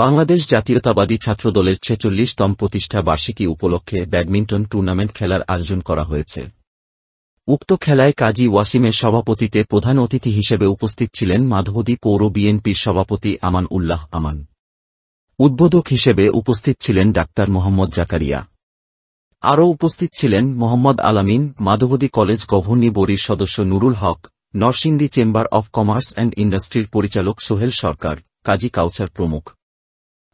বাংলাদেশ জাতীয়তাবাদী ছাত্রদলের ৪৬তম প্রতিষ্ঠা বার্ষিকী উপলক্ষে ব্যাডমিন্টন টুর্নামেন্ট খেলার আয়োজন করা হয়েছে। উক্ত খেলায় কাজী ওয়াসিমের সভাপতিত্বে প্রধান অতিথি হিসেবে উপস্থিত ছিলেন মাধবদী পৌর বিএনপির সভাপতি আমান উল্লাহ আমান। উদ্বোধক হিসেবে উপস্থিত ছিলেন ডাক্তার মোহাম্মদ জাকারিয়া। আরও উপস্থিত ছিলেন মোহাম্মদ আলামিন, মাধবদী কলেজ গভর্নিং বডির সদস্য Nurul Haque, Narsingdi chamber of commerce and ইন্ডাস্ট্রির পরিচালক সোহেল সরকার, কাজী কাউসার প্রমুখ।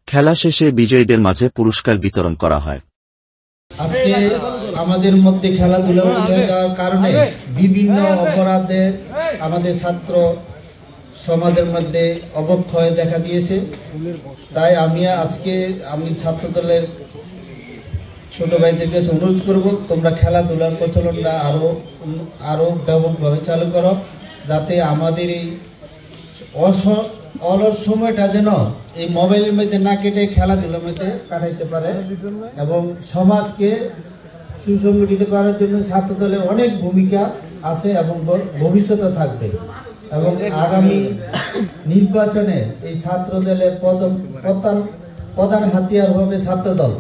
খেলা শেষে বিজয়ীদের মাঝে পুরস্কার বিতরণ করা হয়। আজকে আমাদের মধ্যে খেলাধুলা উঠে যাওয়ার কারণে বিভিন্ন অপরাধে আমাদের ছাত্র সমাজের মধ্যে অবক্ষয় দেখা দিয়েছে। তাই আমি ছাত্রদলের ছোট ভাইদের কাছে অনুরোধ করব, তোমরা খেলাধুলার প্রচলনটা আরো ব্যাপকভাবে চালু করো, যাতে আমাদের এই অলস সময়টা যেন এই মোবাইলের মধ্যে না কেটে খেলাধুলার মধ্যে কাটাইতে পারে। এবং সমাজকে সুসংগঠিত করার জন্য ছাত্রদলের অনেক ভূমিকা আছে এবং ভবিষ্যতে থাকবে। এবং আগামী নির্বাচনে এই ছাত্রদলের প্রধান হাতিয়ার হবে ছাত্রদল।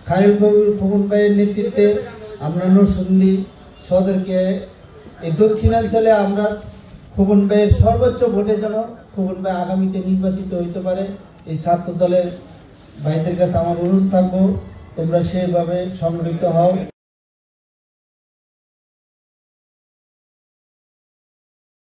খায়রুল কবির খোকন ভাইয়ের নেতৃত্বে আমরা নরসিংদী সদরকে এই দক্ষিণাঞ্চলে আমরা খোকন ভাইয়ের সর্বোচ্চ ভোটে যেন খোকন ভাই আগামীতে নির্বাচিত হইতে পারে, এই ছাত্র দলের ভাইদের কাছে আমার অনুরোধ থাকবো, তোমরা সেভাবে সংগঠিত হও।